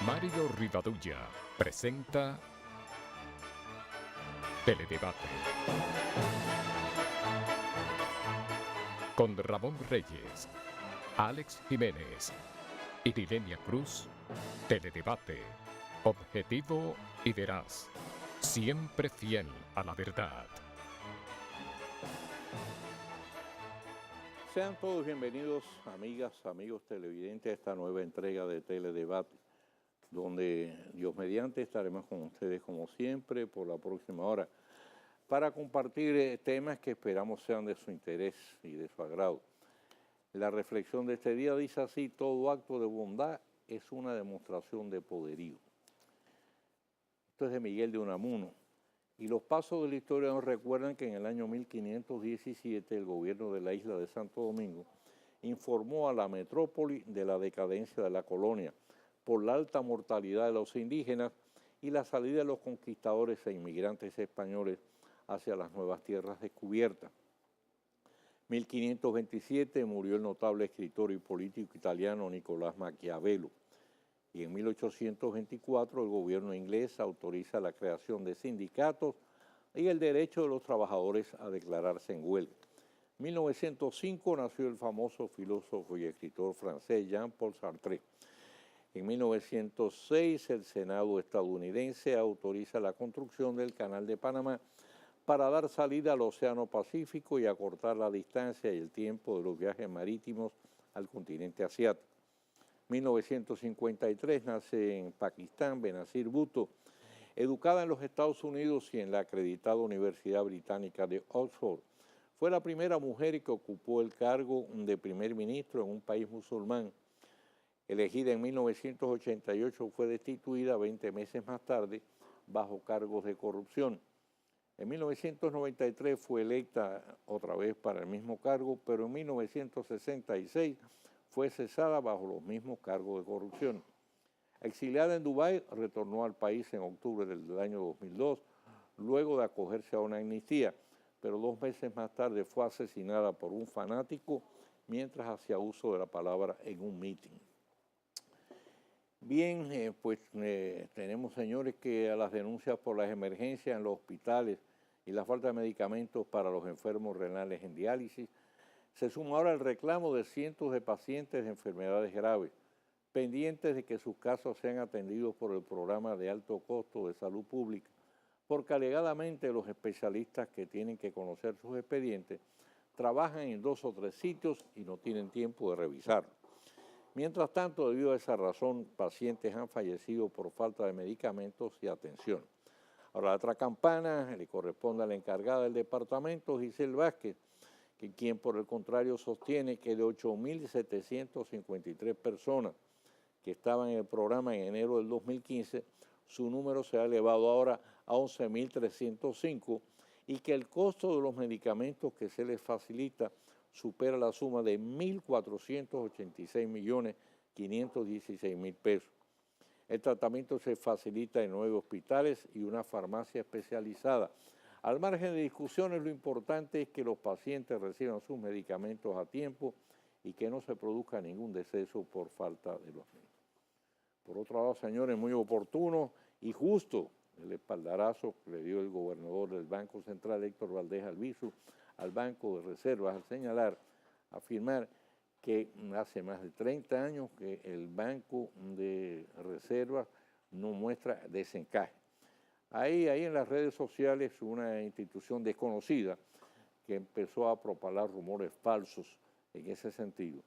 Mario Rivadulla presenta Teledebate con Ramón Reyes, Alex Jiménez y Dilenia Cruz. Teledebate, objetivo y veraz, siempre fiel a la verdad. Sean todos bienvenidos, amigas, amigos televidentes, a esta nueva entrega de Teledebate, donde Dios mediante estaremos con ustedes como siempre por la próxima hora para compartir temas que esperamos sean de su interés y de su agrado. La reflexión de este día dice así: todo acto de bondad es una demostración de poderío. Esto es de Miguel de Unamuno. Y los pasos de la historia nos recuerdan que en el año 1517 el gobierno de la isla de Santo Domingo informó a la metrópoli de la decadencia de la colonia por la alta mortalidad de los indígenas y la salida de los conquistadores e inmigrantes españoles hacia las nuevas tierras descubiertas. En 1527 murió el notable escritor y político italiano Nicolás Maquiavelo. Y en 1824 el gobierno inglés autoriza la creación de sindicatos y el derecho de los trabajadores a declararse en huelga. En 1905 nació el famoso filósofo y escritor francés Jean-Paul Sartre. En 1906 el Senado estadounidense autoriza la construcción del Canal de Panamá para dar salida al Océano Pacífico y acortar la distancia y el tiempo de los viajes marítimos al continente asiático. 1953 nace en Pakistán Benazir Bhutto. Educada en los Estados Unidos y en la acreditada Universidad Británica de Oxford, fue la primera mujer que ocupó el cargo de primer ministro en un país musulmán. Elegida en 1988, fue destituida 20 meses más tarde bajo cargos de corrupción. En 1993 fue electa otra vez para el mismo cargo, pero en 1966 fue cesada bajo los mismos cargos de corrupción. Exiliada en Dubái, retornó al país en octubre del año 2002, luego de acogerse a una amnistía, pero 2 meses más tarde fue asesinada por un fanático mientras hacía uso de la palabra en un mitin. Bien, tenemos, señores, que a las denuncias por las emergencias en los hospitales y la falta de medicamentos para los enfermos renales en diálisis, se suma ahora el reclamo de cientos de pacientes de enfermedades graves, pendientes de que sus casos sean atendidos por el programa de alto costo de salud pública, porque alegadamente los especialistas que tienen que conocer sus expedientes trabajan en 2 o 3 sitios y no tienen tiempo de revisarlo. Mientras tanto, debido a esa razón, pacientes han fallecido por falta de medicamentos y atención. Ahora, la otra campana le corresponde a la encargada del departamento, Giselle Vázquez, quien por el contrario sostiene que de 8.753 personas que estaban en el programa en enero del 2015, su número se ha elevado ahora a 11.305 y que el costo de los medicamentos que se les facilita supera la suma de 1.486.516.000 pesos. El tratamiento se facilita en 9 hospitales y una farmacia especializada. Al margen de discusiones, lo importante es que los pacientes reciban sus medicamentos a tiempo y que no se produzca ningún deceso por falta de los mismos. Por otro lado, señores, muy oportuno y justo el espaldarazo que le dio el gobernador del Banco Central, Héctor Valdés Albizu, al Banco de Reservas, al señalar, afirmar que hace más de 30 años que el Banco de Reservas no muestra desencaje. Ahí en las redes sociales una institución desconocida que empezó a propalar rumores falsos en ese sentido,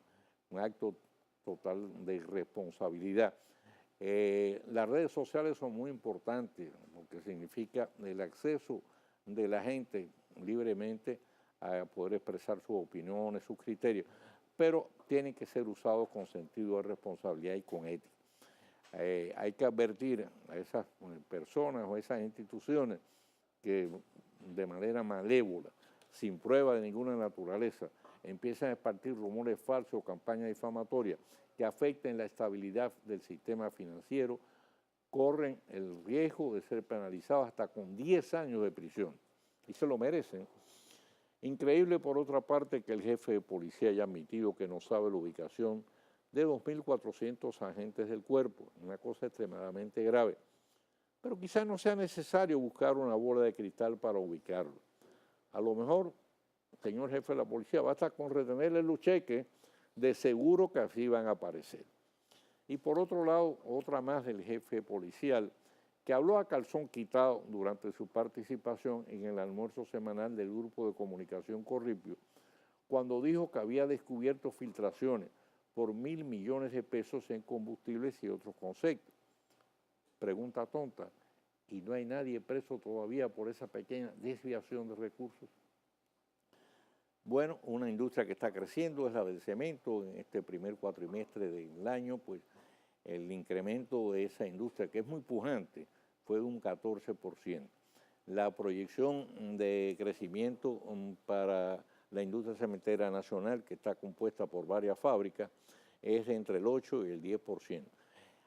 un acto total de irresponsabilidad. Las redes sociales son muy importantes porque significa el acceso de la gente libremente a poder expresar sus opiniones, sus criterios, pero tienen que ser usados con sentido de responsabilidad y con ética. Hay que advertir a esas personas o esas instituciones que de manera malévola, sin prueba de ninguna naturaleza, empiezan a esparcir rumores falsos o campañas difamatorias que afecten la estabilidad del sistema financiero, corren el riesgo de ser penalizados hasta con 10 años de prisión. Y se lo merecen. Increíble, por otra parte, que el jefe de policía haya admitido que no sabe la ubicación de 2.400 agentes del cuerpo, una cosa extremadamente grave. Pero quizás no sea necesario buscar una bola de cristal para ubicarlo. A lo mejor, señor jefe de la policía, basta con retenerle los cheques, de seguro que así van a aparecer. Y por otro lado, otra más del jefe policial, que habló a calzón quitado durante su participación en el almuerzo semanal del grupo de comunicación Corripio, cuando dijo que había descubierto filtraciones por 1.000 millones de pesos en combustibles y otros conceptos. Pregunta tonta, ¿y no hay nadie preso todavía por esa pequeña desviación de recursos? Bueno, una industria que está creciendo es la del cemento. En este primer cuatrimestre del año, pues el incremento de esa industria, que es muy pujante, fue de un 14%. La proyección de crecimiento para la industria cementera nacional, que está compuesta por varias fábricas, es entre el 8 y el 10%.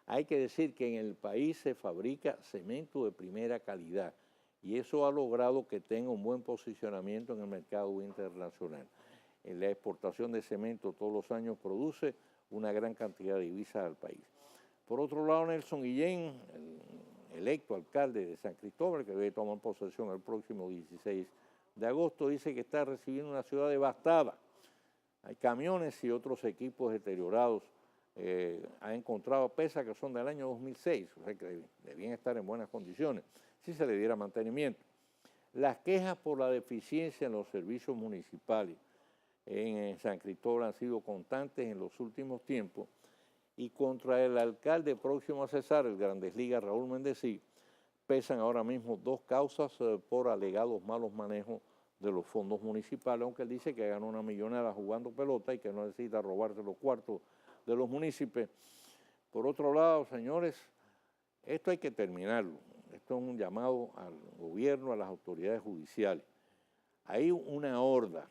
Hay que decir que en el país se fabrica cemento de primera calidad y eso ha logrado que tenga un buen posicionamiento en el mercado internacional. La exportación de cemento todos los años produce una gran cantidad de divisas al país. Por otro lado, Nelson Guillén, el electo alcalde de San Cristóbal, que debe tomar posesión el próximo 16 de agosto, dice que está recibiendo una ciudad devastada. Hay camiones y otros equipos deteriorados. Ha encontrado pesas que son del año 2006, o sea que debían estar en buenas condiciones, si se le diera mantenimiento. Las quejas por la deficiencia en los servicios municipales en San Cristóbal han sido constantes en los últimos tiempos y contra el alcalde próximo a cesar, el Grandes Ligas, Raúl Mendecí, pesan ahora mismo 2 causas por alegados malos manejos de los fondos municipales, aunque él dice que ganó una millonada jugando pelota y que no necesita robarse los cuartos de los municipios. Por otro lado, señores, esto hay que terminarlo. Esto es un llamado al gobierno, a las autoridades judiciales. Hay una horda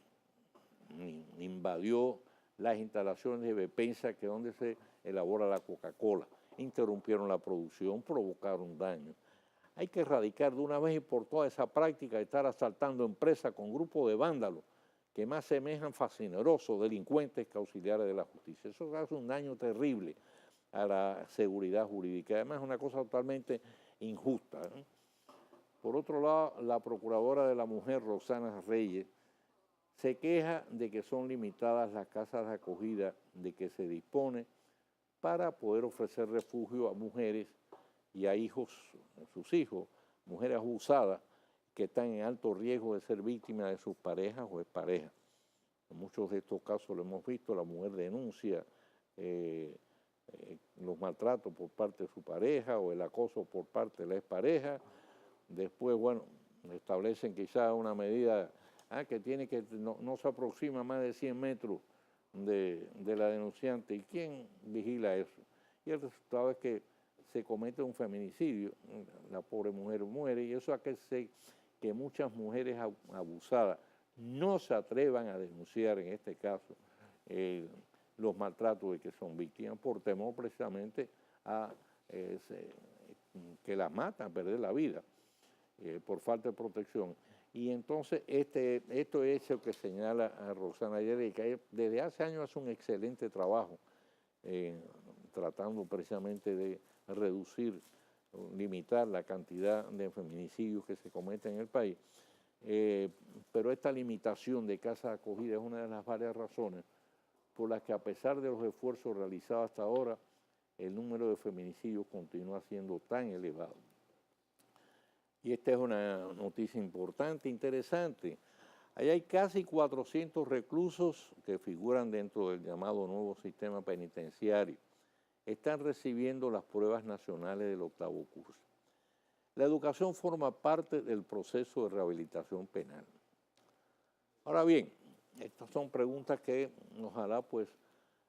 invadió las instalaciones de Bepensa, que es donde se elabora la Coca-Cola. Interrumpieron la producción, provocaron daño. Hay que erradicar de una vez y por todas esa práctica de estar asaltando empresas con grupos de vándalos que más semejan fascinerosos delincuentes que auxiliares de la justicia. Eso hace un daño terrible a la seguridad jurídica. Además, es una cosa totalmente injusta, ¿eh? Por otro lado, la procuradora de la mujer, Roxana Reyes, se queja de que son limitadas las casas de acogida de que se dispone para poder ofrecer refugio a mujeres y a hijos, a sus hijos, mujeres abusadas que están en alto riesgo de ser víctimas de sus parejas o exparejas. En muchos de estos casos lo hemos visto, la mujer denuncia los maltratos por parte de su pareja o el acoso por parte de la expareja. Después, bueno, establecen quizás una medida que tiene que no se aproxima a más de 100 metros de la denunciante. ¿Y quién vigila eso? Y el resultado es que se comete un feminicidio, la pobre mujer muere, y eso hace que muchas mujeres abusadas no se atrevan a denunciar en este caso los maltratos de que son víctimas por temor precisamente a que las matan, a perder la vida por falta de protección. Y entonces esto es lo que señala a Roxana Reyes, que desde hace años hace un excelente trabajo tratando precisamente de reducir, limitar la cantidad de feminicidios que se cometen en el país. Pero esta limitación de casas de acogida es una de las varias razones por las que, a pesar de los esfuerzos realizados hasta ahora, el número de feminicidios continúa siendo tan elevado. Y esta es una noticia importante, interesante. Ahí hay casi 400 reclusos que figuran dentro del llamado nuevo sistema penitenciario. Están recibiendo las pruebas nacionales del 8º curso. La educación forma parte del proceso de rehabilitación penal. Ahora bien, estas son preguntas que ojalá pues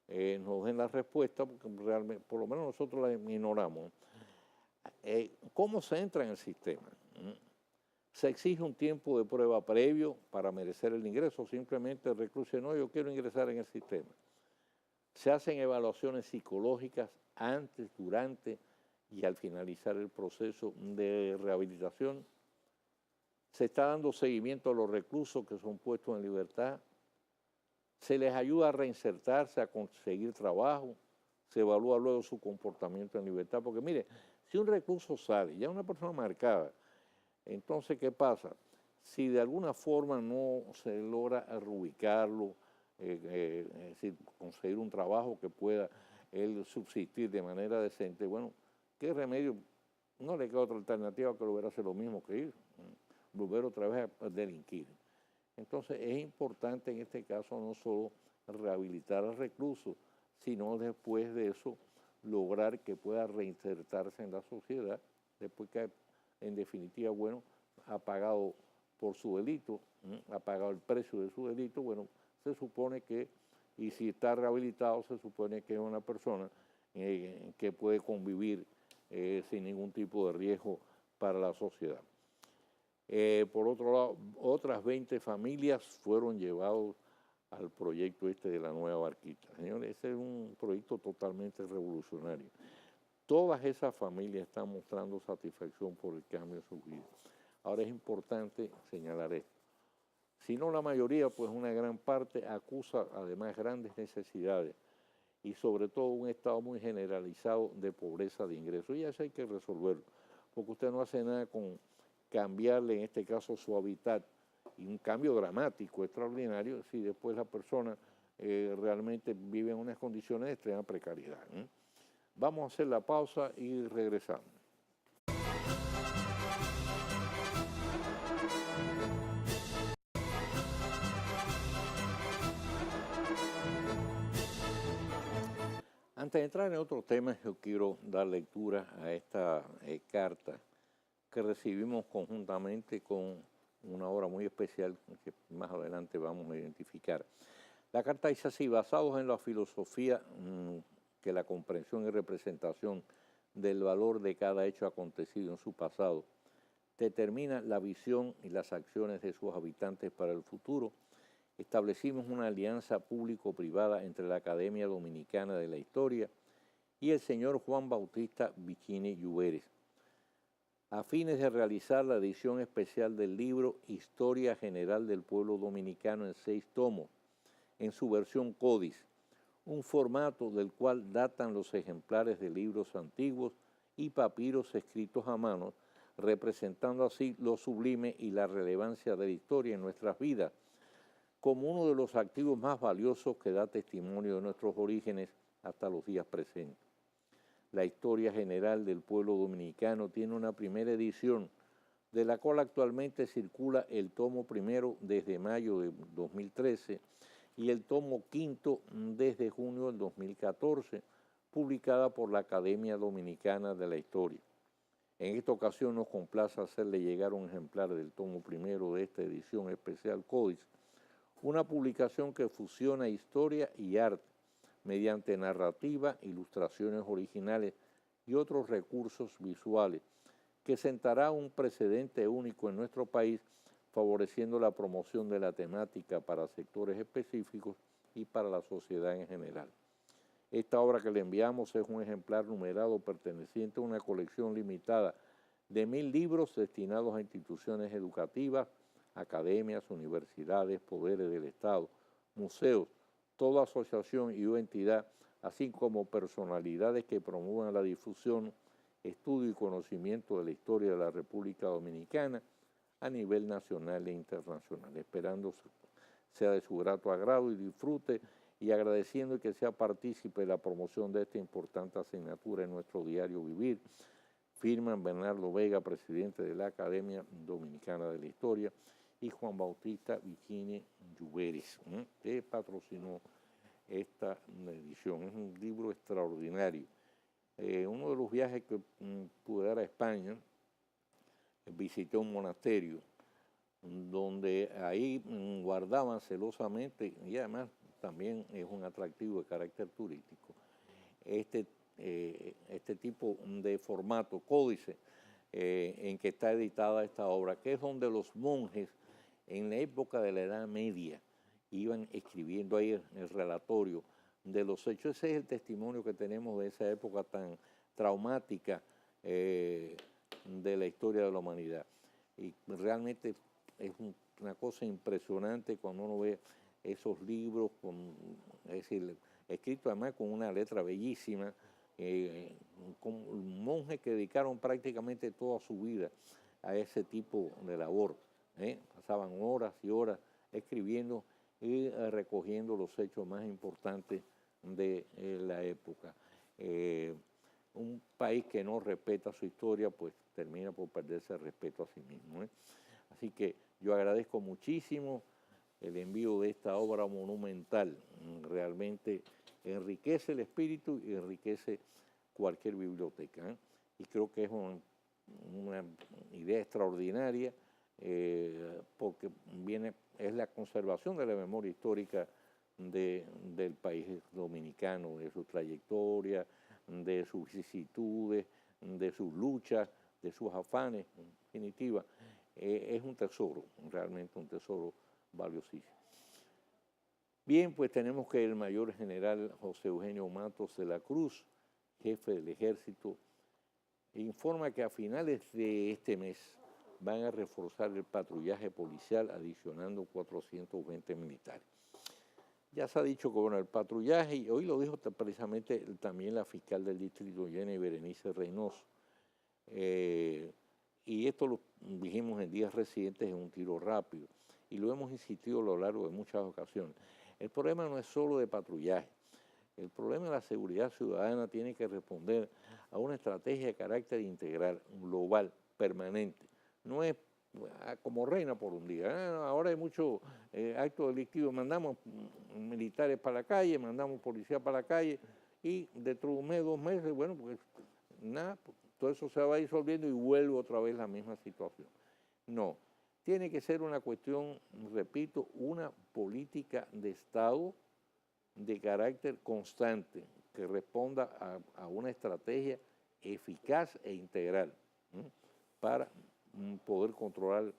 nos den la respuesta, porque realmente, por lo menos nosotros las ignoramos. ¿Cómo se entra en el sistema? ¿Se exige un tiempo de prueba previo para merecer el ingreso? Simplemente el recluso dice, no, yo quiero ingresar en el sistema. ¿Se hacen evaluaciones psicológicas antes, durante y al finalizar el proceso de rehabilitación? ¿Se está dando seguimiento a los reclusos que son puestos en libertad? ¿Se les ayuda a reinsertarse, a conseguir trabajo? se evalúa luego su comportamiento en libertad, porque mire, si un recluso sale, ya una persona marcada, entonces, ¿qué pasa? Si de alguna forma no se logra reubicarlo, es decir, conseguir un trabajo que pueda él subsistir de manera decente, bueno, ¿qué remedio? No le queda otra alternativa que volver a hacer lo mismo que ir, volver otra vez a delinquir. Entonces, es importante en este caso no solo rehabilitar al recluso, sino después de eso lograr que pueda reinsertarse en la sociedad, después que en definitiva, bueno, ha pagado por su delito, ha pagado el precio de su delito, bueno, se supone que, y si está rehabilitado, se supone que es una persona que puede convivir sin ningún tipo de riesgo para la sociedad. Por otro lado, otras 20 familias fueron llevados al proyecto este de la nueva barquita. Señores, ese es un proyecto totalmente revolucionario. Todas esas familias están mostrando satisfacción por el cambio en su vida. Ahora es importante señalar esto. Si no la mayoría, pues una gran parte acusa además grandes necesidades y sobre todo un estado muy generalizado de pobreza de ingresos. Y eso hay que resolverlo, porque usted no hace nada con cambiarle en este caso su hábitat, y un cambio dramático, extraordinario, si después la persona realmente vive en unas condiciones de extrema precariedad. Vamos a hacer la pausa y regresamos. Antes de entrar en otro tema, yo quiero dar lectura a esta carta que recibimos conjuntamente con una obra muy especial que más adelante vamos a identificar. La carta dice así: basados en la filosofía que la comprensión y representación del valor de cada hecho acontecido en su pasado determina la visión y las acciones de sus habitantes para el futuro, establecimos una alianza público-privada entre la Academia Dominicana de la Historia y el señor Juan Bautista Vicini Lluveres, a fines de realizar la edición especial del libro Historia General del Pueblo Dominicano en 6 tomos, en su versión códice, un formato del cual datan los ejemplares de libros antiguos y papiros escritos a mano, representando así lo sublime y la relevancia de la historia en nuestras vidas, como uno de los activos más valiosos que da testimonio de nuestros orígenes hasta los días presentes. La historia general del pueblo dominicano tiene una primera edición, de la cual actualmente circula el tomo primero desde mayo de 2013 y el tomo quinto desde junio del 2014, publicada por la Academia Dominicana de la Historia. En esta ocasión nos complace hacerle llegar un ejemplar del tomo primero de esta edición especial Códice, una publicación que fusiona historia y arte mediante narrativa, ilustraciones originales y otros recursos visuales, que sentará un precedente único en nuestro país, favoreciendo la promoción de la temática para sectores específicos y para la sociedad en general. Esta obra que le enviamos es un ejemplar numerado perteneciente a una colección limitada de 1000 libros destinados a instituciones educativas, academias, universidades, poderes del Estado, museos, toda asociación y o entidad, así como personalidades que promuevan la difusión, estudio y conocimiento de la historia de la República Dominicana a nivel nacional e internacional, esperando sea de su grato agrado y disfrute, y agradeciendo que sea partícipe de la promoción de esta importante asignatura en nuestro diario vivir. Firman Bernardo Vega, presidente de la Academia Dominicana de la Historia, y Juan Bautista Vicini Lluveres, que patrocinó esta edición. Es un libro extraordinario. Uno de los viajes que pude dar a España, visité un monasterio donde ahí guardaban celosamente, y además también es un atractivo de carácter turístico, este tipo de formato códice en que está editada esta obra, que es donde los monjes en la época de la Edad Media iban escribiendo ahí el relatorio de los hechos. Ese es el testimonio que tenemos de esa época tan traumática de la historia de la humanidad. Y realmente es una cosa impresionante cuando uno ve esos libros, es decir, escrito además con una letra bellísima, con monjes que dedicaron prácticamente toda su vida a ese tipo de labor. Pasaban horas y horas escribiendo y recogiendo los hechos más importantes de la época. Un país que no respeta su historia, pues termina por perderse el respeto a sí mismo. Así que yo agradezco muchísimo el envío de esta obra monumental. Realmente enriquece el espíritu y enriquece cualquier biblioteca. Y creo que es una idea extraordinaria porque es la conservación de la memoria histórica del país dominicano, de su trayectoria, de sus vicisitudes, de sus luchas, de sus afanes, en definitiva. Es un tesoro, realmente un tesoro valiosísimo. Bien, pues tenemos que el mayor general José Eugenio Matos de la Cruz, jefe del ejército, informa que a finales de este mes van a reforzar el patrullaje policial adicionando 420 militares. Ya se ha dicho que bueno, el patrullaje, y hoy lo dijo precisamente también la fiscal del distrito, Jenny Berenice Reynoso, y esto lo dijimos en días recientes en un tiro rápido, y lo hemos insistido a lo largo de muchas ocasiones. El problema no es solo de patrullaje, el problema de la seguridad ciudadana tiene que responder a una estrategia de carácter integral, global, permanente. No es como reina por un día. Ahora hay muchos actos delictivos, mandamos militares para la calle, mandamos policías para la calle y dentro de un mes, 2 meses, bueno, pues nada, todo eso se va disolviendo y vuelve otra vez la misma situación. No, tiene que ser una cuestión, repito, una política de Estado de carácter constante que responda a una estrategia eficaz e integral para poder controlar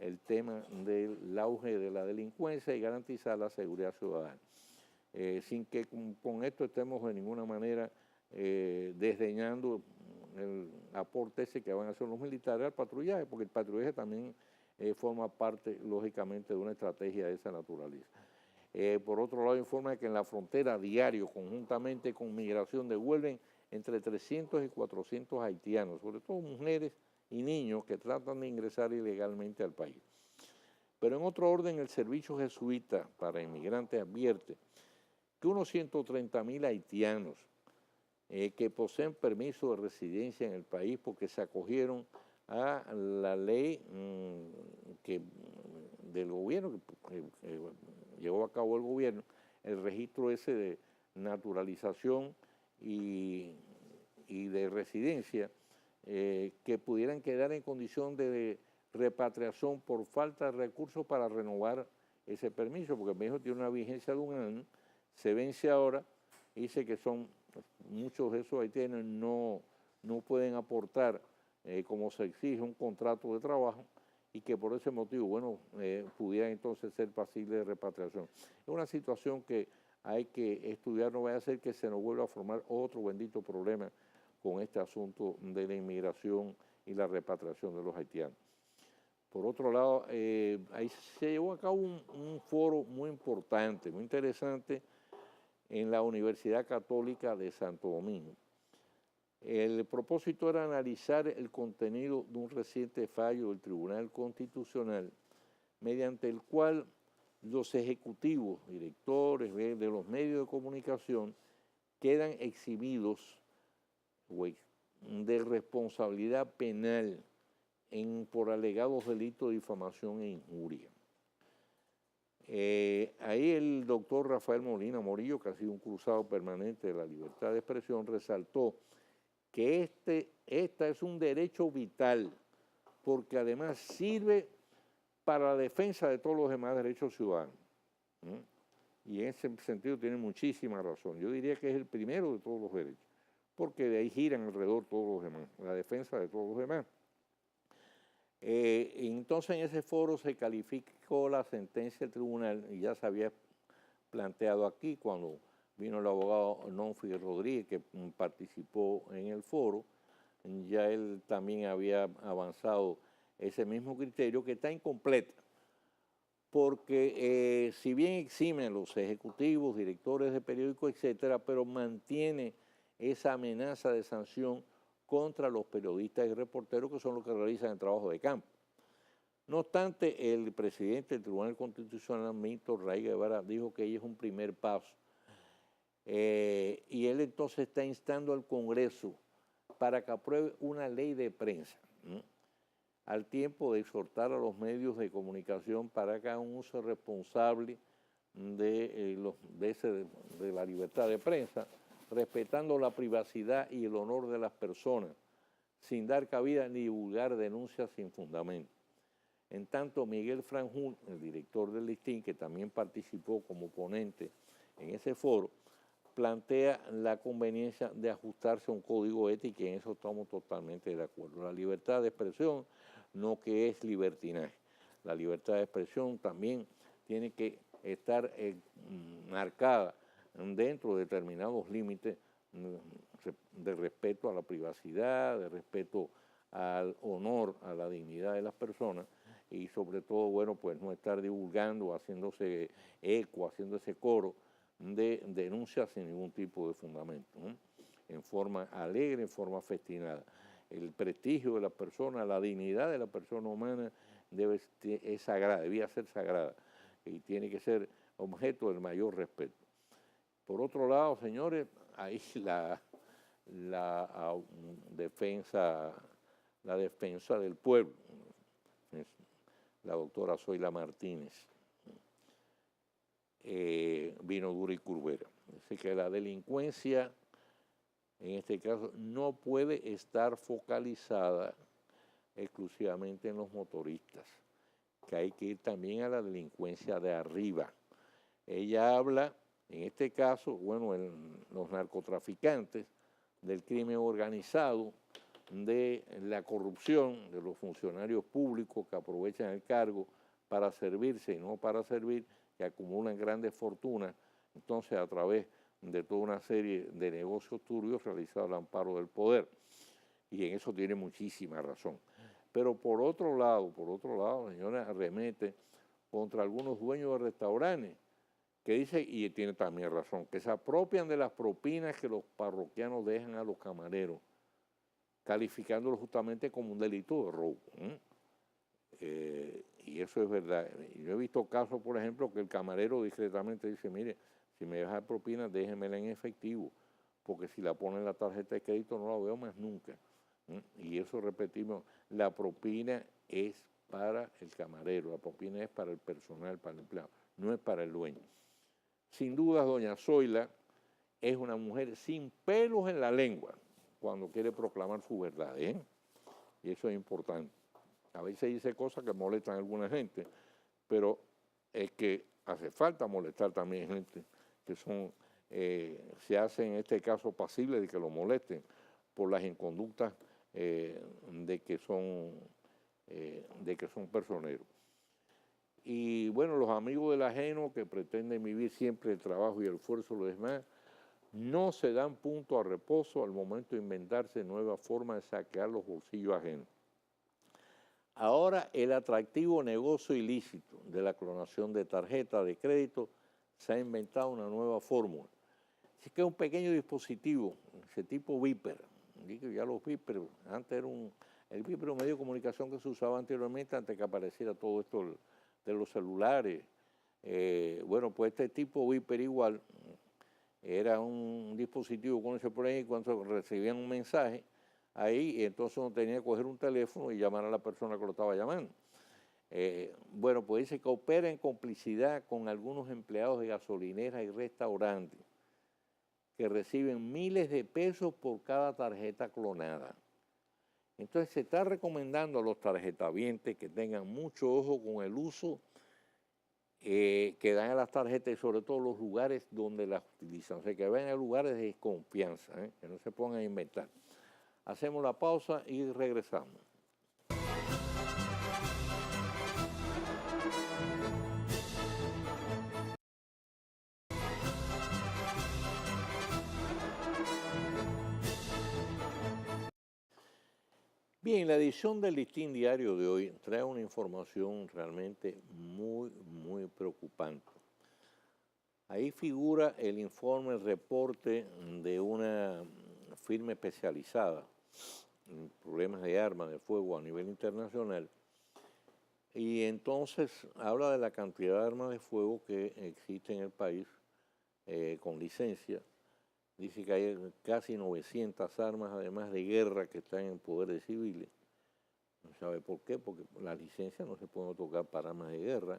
el tema del auge de la delincuencia y garantizar la seguridad ciudadana. Sin que con esto estemos de ninguna manera desdeñando el aporte ese que van a hacer los militares al patrullaje, porque el patrullaje también forma parte, lógicamente, de una estrategia de esa naturaleza. Por otro lado, informa que en la frontera diario, conjuntamente con migración, devuelven entre 300 y 400 haitianos, sobre todo mujeres y niños que tratan de ingresar ilegalmente al país. Pero en otro orden, el Servicio Jesuita para Inmigrantes advierte que unos 130.000 haitianos que poseen permiso de residencia en el país porque se acogieron a la ley del gobierno que llevó a cabo el gobierno, el registro ese de naturalización y de residencia, que pudieran quedar en condición de repatriación por falta de recursos para renovar ese permiso, porque el permiso tiene una vigencia de 1 año, se vence ahora, y dice que muchos de esos haitianos no pueden aportar como se exige un contrato de trabajo y que por ese motivo, bueno, pudieran entonces ser pasibles de repatriación. Es una situación que hay que estudiar, no vaya a ser que se nos vuelva a formar otro bendito problema con este asunto de la inmigración y la repatriación de los haitianos. Por otro lado, ahí se llevó a cabo un foro muy importante, muy interesante, en la Universidad Católica de Santo Domingo. El propósito era analizar el contenido de un reciente fallo del Tribunal Constitucional, mediante el cual los ejecutivos, directores de los medios de comunicación quedan eximidos de responsabilidad penal por alegados delitos de difamación e injuria. Ahí el doctor Rafael Molina Morillo, que ha sido un cruzado permanente de la libertad de expresión, resaltó que esta es un derecho vital, porque además sirve para la defensa de todos los demás derechos ciudadanos. Y en ese sentido tiene muchísima razón. Yo diría que es el primero de todos los derechos, porque de ahí giran alrededor todos los demás, la defensa de todos los demás. Entonces en ese foro se calificó la sentencia del tribunal, y ya se había planteado aquí cuando vino el abogado Nonfi Rodríguez, que participó en el foro. Ya él también había avanzado ese mismo criterio, que está incompleta, porque si bien exime a los ejecutivos, directores de periódicos, etcétera, pero mantiene esa amenaza de sanción contra los periodistas y reporteros que son los que realizan el trabajo de campo. No obstante, el presidente del Tribunal Constitucional, Milton Ray Guevara, dijo que ella es un primer paso. Y él entonces está instando al Congreso para que apruebe una ley de prensa, ¿no?, al tiempo de exhortar a los medios de comunicación para que hagan un uso responsable de la libertad de prensa, respetando la privacidad y el honor de las personas, sin dar cabida ni divulgar denuncias sin fundamento. En tanto, Miguel Franjul, el director del Listín, que también participó como ponente en ese foro, plantea la conveniencia de ajustarse a un código ético y en eso estamos totalmente de acuerdo. La libertad de expresión no que es libertinaje. La libertad de expresión también tiene que estar marcada dentro de determinados límites de respeto a la privacidad, de respeto al honor, a la dignidad de las personas y sobre todo, bueno, pues no estar divulgando, haciéndose eco, haciendo ese coro de denuncias sin ningún tipo de fundamento, ¿no?, en forma alegre, en forma festinada. El prestigio de la persona, la dignidad de la persona humana es sagrada, debía ser sagrada y tiene que ser objeto del mayor respeto. Por otro lado, señores, ahí la defensa del pueblo, la doctora Zoila Martínez, vino dura y curvera. Dice que la delincuencia, en este caso, no puede estar focalizada exclusivamente en los motoristas, que hay que ir también a la delincuencia de arriba. Ella habla, en este caso, bueno, en los narcotraficantes, del crimen organizado, de la corrupción de los funcionarios públicos que aprovechan el cargo para servirse y no para servir, que acumulan grandes fortunas, entonces a través de toda una serie de negocios turbios realizados al amparo del poder. Y en eso tiene muchísima razón. Pero por otro lado, señora, arremete contra algunos dueños de restaurantes que dice, y tiene también razón, que se apropian de las propinas que los parroquianos dejan a los camareros, calificándolo justamente como un delito de robo. Y eso es verdad. Yo he visto casos, por ejemplo, que el camarero discretamente dice, mire, si me deja propina, déjemela en efectivo, porque si la pone en la tarjeta de crédito no la veo más nunca. Y eso repetimos, la propina es para el camarero, la propina es para el personal, para el empleado, no es para el dueño. Sin duda, doña Zoila es una mujer sin pelos en la lengua cuando quiere proclamar su verdad, y eso es importante. A veces dice cosas que molestan a alguna gente, pero es que hace falta molestar también gente que son, se hacen en este caso pasibles de que lo molesten por las inconductas de que son personeros. Y bueno, los amigos del ajeno que pretenden vivir siempre el trabajo y el esfuerzo de los demás, no se dan punto a reposo al momento de inventarse nuevas formas de saquear los bolsillos ajenos. Ahora el atractivo negocio ilícito de la clonación de tarjetas de crédito se ha inventado una nueva fórmula. Es que es un pequeño dispositivo, ese tipo Viper. Ya los Viper, antes era el Viper era un medio de comunicación que se usaba anteriormente antes que apareciera todo esto de los celulares. Bueno, pues este tipo Viper igual era un dispositivo que uno se pone ahí cuando recibían un mensaje ahí, y entonces uno tenía que coger un teléfono y llamar a la persona que lo estaba llamando. Bueno, pues dice que opera en complicidad con algunos empleados de gasolineras y restaurantes que reciben miles de pesos por cada tarjeta clonada. Entonces se está recomendando a los tarjetavientes que tengan mucho ojo con el uso que dan a las tarjetas y sobre todo los lugares donde las utilizan. O sea, que vayan a lugares de desconfianza, que no se pongan a inventar. Hacemos la pausa y regresamos. Bien, la edición del Listín Diario de hoy trae una información realmente muy preocupante. Ahí figura el informe, el reporte de una firma especializada en problemas de armas de fuego a nivel internacional. Y entonces habla de la cantidad de armas de fuego que existe en el país con licencia. Dice que hay casi 900 armas, además de guerra, que están en poder de civiles. No sabe por qué, porque las licencias no se pueden otorgar para armas de guerra,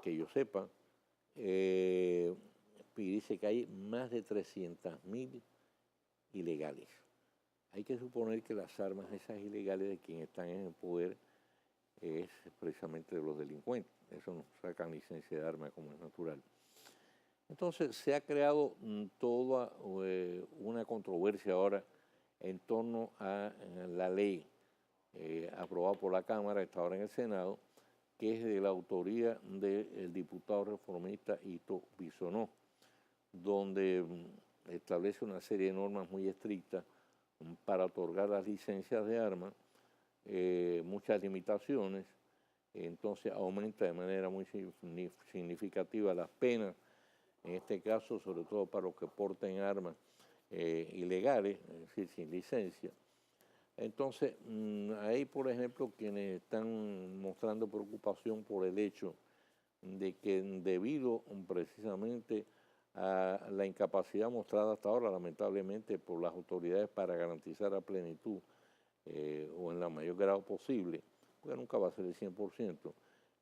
que yo sepa. Y dice que hay más de 300.000 ilegales. Hay que suponer que las armas esas ilegales de quienes están en el poder es precisamente de los delincuentes. Eso no sacan licencia de armas como es natural. Entonces se ha creado toda una controversia ahora en torno a la ley aprobada por la Cámara, está ahora en el Senado, que es de la autoría del diputado reformista Ito Bisonó, donde establece una serie de normas muy estrictas para otorgar las licencias de armas, muchas limitaciones, entonces aumenta de manera muy significativa las penas, en este caso sobre todo para los que porten armas ilegales, es decir, sin licencia. Entonces, ahí, por ejemplo, quienes están mostrando preocupación por el hecho de que debido precisamente a la incapacidad mostrada hasta ahora, lamentablemente, por las autoridades para garantizar a plenitud o en la mayor grado posible, porque nunca va a ser el 100%,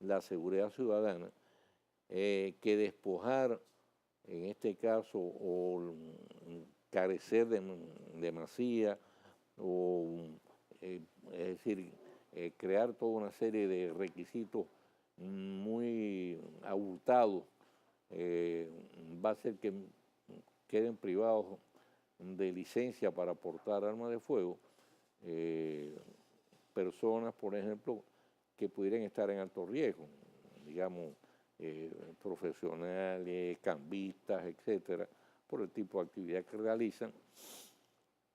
la seguridad ciudadana, que despojar, en este caso, o carecer de demasía, o es decir, crear toda una serie de requisitos muy abultados, va a hacer que queden privados de licencia para portar armas de fuego personas, por ejemplo, que pudieran estar en alto riesgo, digamos, profesionales, cambistas, etcétera, por el tipo de actividad que realizan.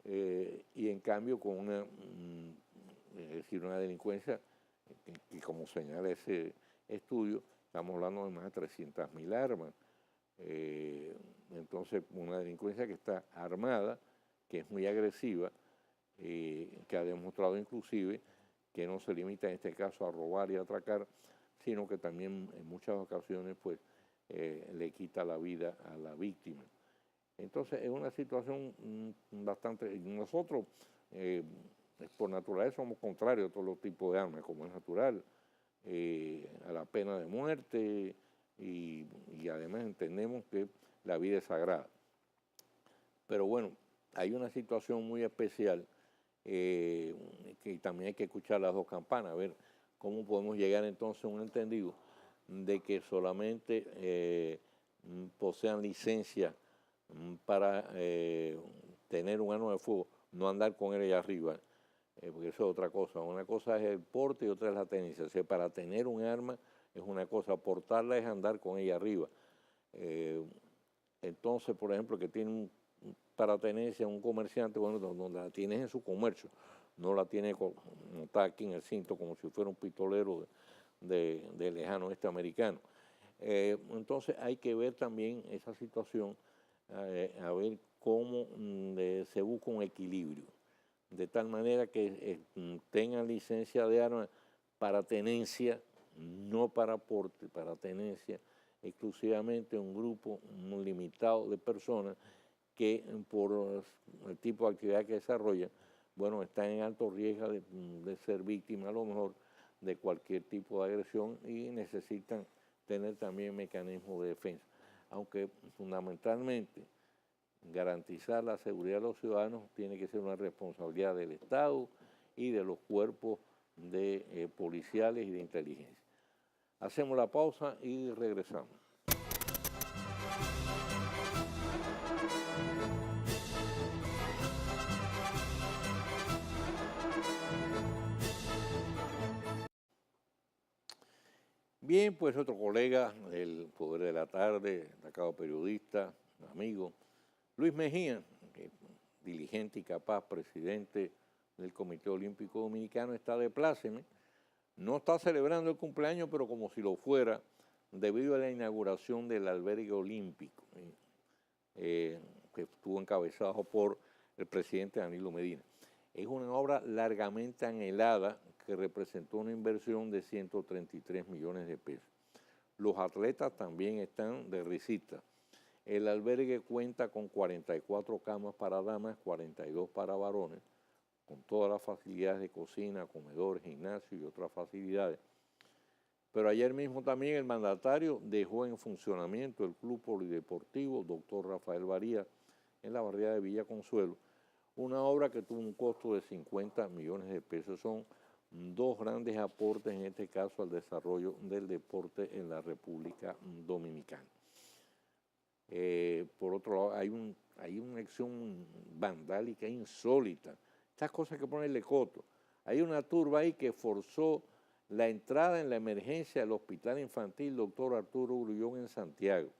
Y en cambio con es decir, una delincuencia, y como señala ese estudio, estamos hablando de más de 300.000 armas. Entonces, una delincuencia que está armada, que es muy agresiva, que ha demostrado inclusive que no se limita en este caso a robar y atracar, sino que también en muchas ocasiones pues le quita la vida a la víctima. Entonces es una situación bastante... Nosotros por naturaleza somos contrarios a todos los tipos de armas, como es natural, a la pena de muerte y además entendemos que la vida es sagrada. Pero bueno, hay una situación muy especial que también hay que escuchar las dos campanas, a ver cómo podemos llegar entonces a un entendido de que solamente posean licencia para tener un arma de fuego, no andar con él allá arriba, porque eso es otra cosa. Una cosa es el porte y otra es la tenencia. O sea, para tener un arma es una cosa, portarla es andar con ella arriba. Entonces, por ejemplo, que tiene para tenencia un comerciante, bueno, donde la tienes en su comercio, no la tiene montada aquí en el cinto como si fuera un pistolero de lejano oeste americano. Entonces hay que ver también esa situación, a ver cómo se busca un equilibrio, de tal manera que tengan licencia de armas para tenencia, no para porte, para tenencia, exclusivamente un grupo muy limitado de personas que por el tipo de actividad que desarrollan, bueno, están en alto riesgo de ser víctimas a lo mejor de cualquier tipo de agresión y necesitan tener también mecanismos de defensa. Aunque fundamentalmente garantizar la seguridad de los ciudadanos tiene que ser una responsabilidad del Estado y de los cuerpos de policiales y de inteligencia. Hacemos la pausa y regresamos. Bien, pues otro colega del Poder de la Tarde, destacado periodista, amigo, Luis Mejía, que diligente y capaz, presidente del Comité Olímpico Dominicano está de pláceme. No está celebrando el cumpleaños, pero como si lo fuera, debido a la inauguración del albergue olímpico, que estuvo encabezado por el presidente Danilo Medina. Es una obra largamente anhelada que representó una inversión de 133 millones de pesos. Los atletas también están de risita. El albergue cuenta con 44 camas para damas, 42 para varones, con todas las facilidades de cocina, comedor, gimnasio y otras facilidades. Pero ayer mismo también el mandatario dejó en funcionamiento el Club Polideportivo Dr. Rafael Varías en la barriada de Villa Consuelo, una obra que tuvo un costo de 50 millones de pesos. Son dos grandes aportes, en este caso, al desarrollo del deporte en la República Dominicana. Por otro lado, hay una acción vandálica insólita. Estas cosas hay que ponerle coto. Hay una turba ahí que forzó la entrada en la emergencia del Hospital Infantil Dr. Arturo Grullón en Santiago.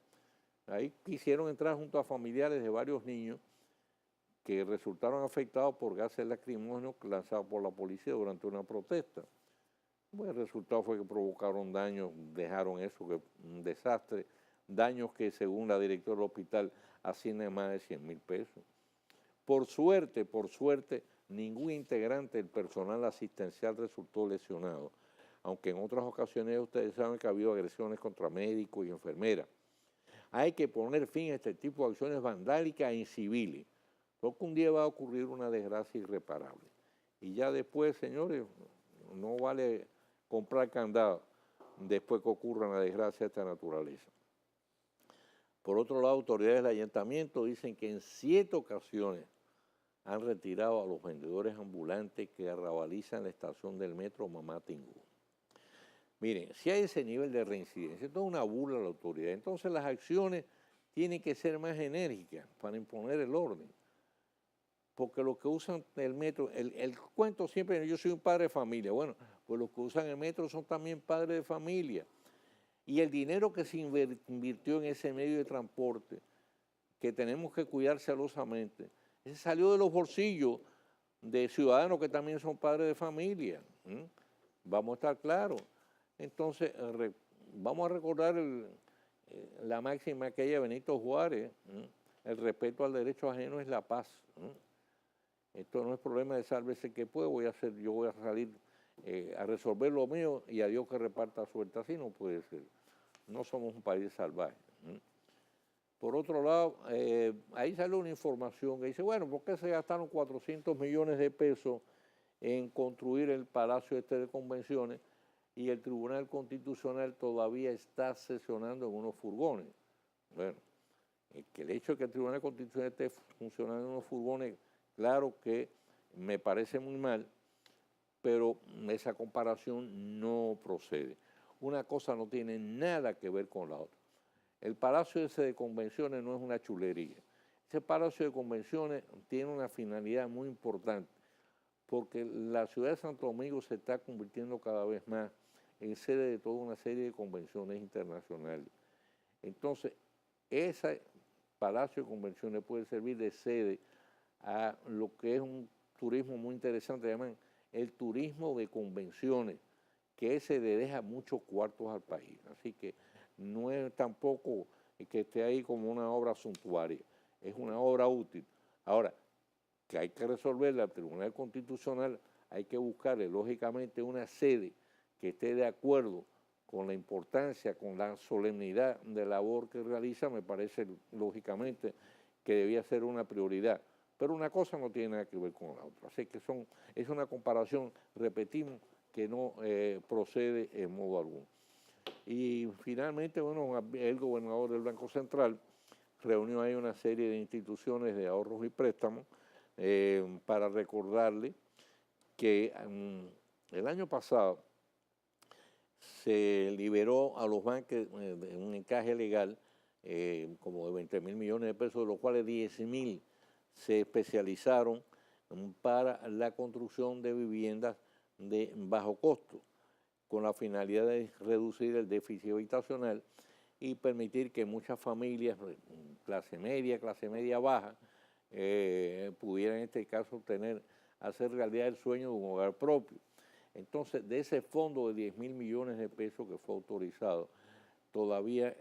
Ahí quisieron entrar junto a familiares de varios niños que resultaron afectados por gases lacrimógenos lanzados por la policía durante una protesta. Bueno, el resultado fue que provocaron daños, dejaron eso, que un desastre, daños que según la directora del hospital ascienden a más de 100.000 pesos. Por suerte, ningún integrante del personal asistencial resultó lesionado, aunque en otras ocasiones ustedes saben que ha habido agresiones contra médicos y enfermeras. Hay que poner fin a este tipo de acciones vandálicas e inciviles, porque un día va a ocurrir una desgracia irreparable. Y ya después, señores, no vale comprar candado después que ocurra una desgracia de esta naturaleza. Por otro lado, autoridades del ayuntamiento dicen que en 7 ocasiones han retirado a los vendedores ambulantes que arrabalizan la estación del metro Mamá Tingú. Miren, si hay ese nivel de reincidencia, esto es una burla a la autoridad. Entonces las acciones tienen que ser más enérgicas para imponer el orden. Porque los que usan el metro, el cuento siempre, yo soy un padre de familia. Bueno, pues los que usan el metro son también padres de familia. Y el dinero que se invirtió en ese medio de transporte, que tenemos que cuidar celosamente, ese salió de los bolsillos de ciudadanos que también son padres de familia. Vamos a estar claros. Entonces, vamos a recordar la máxima aquella de Benito Juárez, el respeto al derecho ajeno es la paz. Esto no es problema de sálvese que puede, yo voy a salir a resolver lo mío y a Dios que reparta suerte. Así no puede ser. No somos un país salvaje. Por otro lado, ahí sale una información que dice, bueno, ¿por qué se gastaron 400 millones de pesos en construir el Palacio de Convenciones y el Tribunal Constitucional todavía está sesionando en unos furgones? Bueno, que el hecho de que el Tribunal Constitucional esté funcionando en unos furgones, claro que me parece muy mal, pero esa comparación no procede. Una cosa no tiene nada que ver con la otra. El Palacio ese de Convenciones no es una chulería. Ese Palacio de Convenciones tiene una finalidad muy importante, porque la ciudad de Santo Domingo se está convirtiendo cada vez más en sede de toda una serie de convenciones internacionales. Entonces, ese Palacio de Convenciones puede servir de sede a lo que es un turismo muy interesante, llaman el turismo de convenciones, que ese le deja muchos cuartos al país. Así que no es tampoco que esté ahí como una obra suntuaria, es una obra útil. Ahora, que hay que resolverla al Tribunal Constitucional, hay que buscarle lógicamente una sede que esté de acuerdo con la importancia, con la solemnidad de la labor que realiza, me parece lógicamente que debía ser una prioridad. Pero una cosa no tiene nada que ver con la otra. Así que es una comparación, repetimos, que no procede en modo alguno. Y finalmente, bueno, el gobernador del Banco Central reunió ahí una serie de instituciones de ahorros y préstamos para recordarle que el año pasado se liberó a los bancos en un encaje legal como de 20.000 millones de pesos, de los cuales 10.000 se especializaron para la construcción de viviendas de bajo costo, con la finalidad de reducir el déficit habitacional y permitir que muchas familias, clase media baja, pudieran en este caso tener hacer realidad el sueño de un hogar propio. Entonces, de ese fondo de 10.000 millones de pesos que fue autorizado, todavía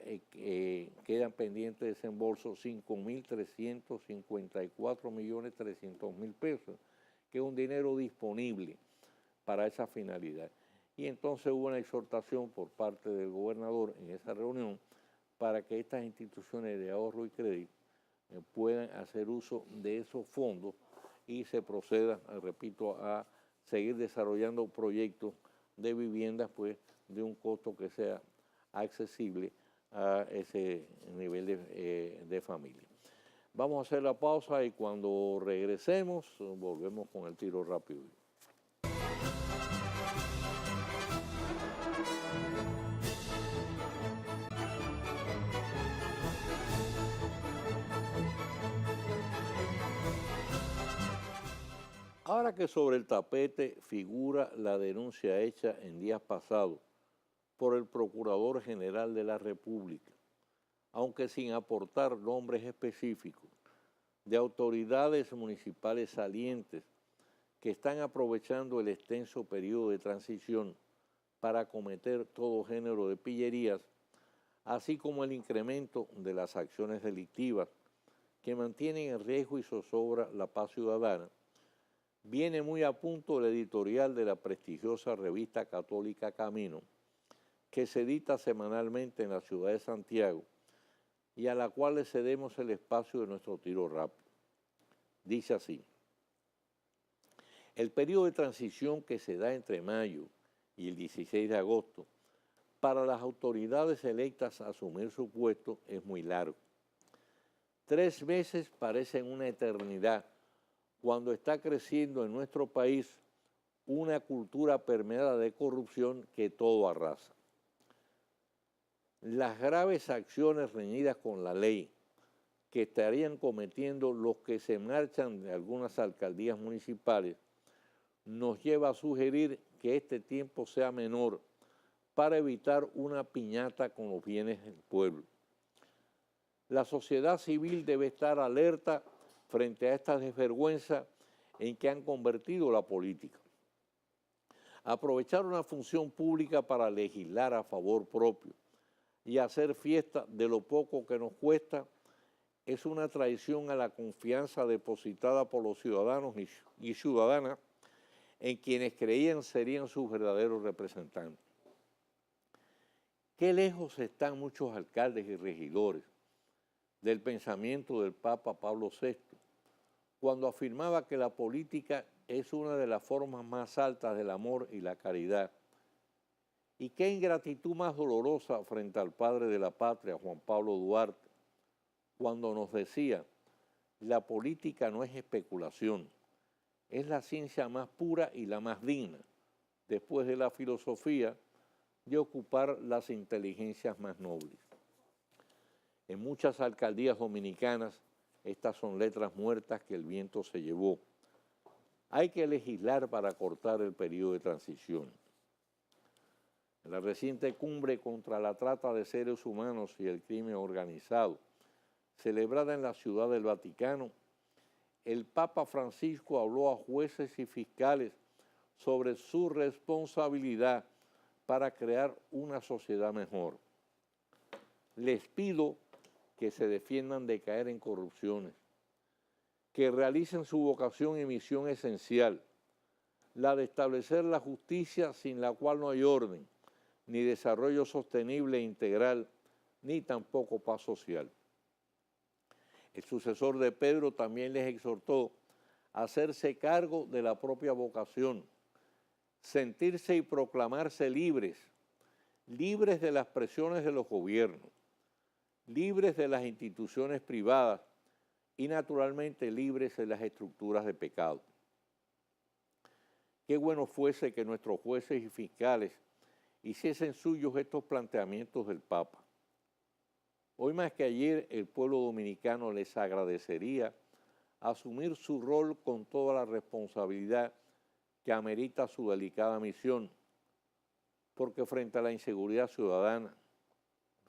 quedan pendientes de desembolso 5.354.300.000 pesos, que es un dinero disponible para esa finalidad. Y entonces hubo una exhortación por parte del gobernador en esa reunión para que estas instituciones de ahorro y crédito puedan hacer uso de esos fondos y se proceda, repito, a seguir desarrollando proyectos de viviendas pues, de un costo que sea accesible a ese nivel de familia. Vamos a hacer la pausa y cuando regresemos volvemos con el tiro rápido. Ahora que sobre el tapete figura la denuncia hecha en días pasados por el Procurador General de la República, aunque sin aportar nombres específicos, de autoridades municipales salientes que están aprovechando el extenso periodo de transición para cometer todo género de pillerías, así como el incremento de las acciones delictivas que mantienen en riesgo y zozobra la paz ciudadana, viene muy a punto el editorial de la prestigiosa revista católica Camino, que se edita semanalmente en la ciudad de Santiago y a la cual le cedemos el espacio de nuestro tiro rápido. Dice así: el periodo de transición que se da entre mayo y el 16 de agosto para las autoridades electas a asumir su puesto es muy largo. 3 meses parecen una eternidad cuando está creciendo en nuestro país una cultura permeada de corrupción que todo arrasa. Las graves acciones reñidas con la ley que estarían cometiendo los que se marchan de algunas alcaldías municipales nos lleva a sugerir que este tiempo sea menor para evitar una piñata con los bienes del pueblo. La sociedad civil debe estar alerta frente a esta desvergüenza en que han convertido la política. Aprovechar una función pública para legislar a favor propio y hacer fiesta de lo poco que nos cuesta es una traición a la confianza depositada por los ciudadanos y ciudadanas en quienes creían serían sus verdaderos representantes. Qué lejos están muchos alcaldes y regidores del pensamiento del Papa Pablo VI, cuando afirmaba que la política es una de las formas más altas del amor y la caridad. Y qué ingratitud más dolorosa frente al padre de la patria, Juan Pablo Duarte, cuando nos decía: la política no es especulación, es la ciencia más pura y la más digna, después de la filosofía, de ocupar las inteligencias más nobles. En muchas alcaldías dominicanas, estas son letras muertas que el viento se llevó. Hay que legislar para cortar el periodo de transición. En la reciente cumbre contra la trata de seres humanos y el crimen organizado, celebrada en la Ciudad del Vaticano, el Papa Francisco habló a jueces y fiscales sobre su responsabilidad para crear una sociedad mejor. Les pido que se defiendan de caer en corrupciones, que realicen su vocación y misión esencial, la de establecer la justicia sin la cual no hay orden, ni desarrollo sostenible e integral, ni tampoco paz social. El sucesor de Pedro también les exhortó a hacerse cargo de la propia vocación, sentirse y proclamarse libres, libres de las presiones de los gobiernos, libres de las instituciones privadas y naturalmente libres de las estructuras de pecado. Qué bueno fuese que nuestros jueces y fiscales hiciesen suyos estos planteamientos del Papa. Hoy más que ayer el pueblo dominicano les agradecería asumir su rol con toda la responsabilidad que amerita su delicada misión, porque frente a la inseguridad ciudadana,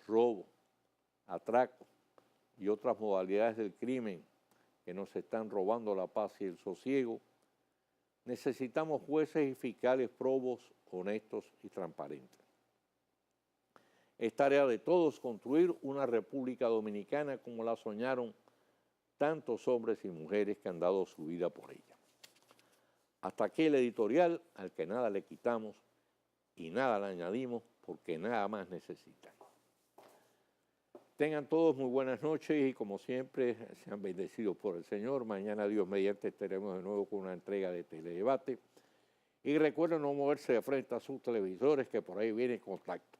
robo, atraco y otras modalidades del crimen que nos están robando la paz y el sosiego, Necesitamos jueces y fiscales probos, honestos y transparentes. Es tarea de todos construir una República Dominicana como la soñaron tantos hombres y mujeres que han dado su vida por ella. Hasta aquí el editorial, al que nada le quitamos y nada le añadimos, porque nada más necesitan. Tengan todos muy buenas noches y como siempre sean bendecidos por el Señor. Mañana Dios mediante estaremos de nuevo con una entrega de Teledebate. Y recuerden no moverse de frente a sus televisores, que por ahí viene Contacto.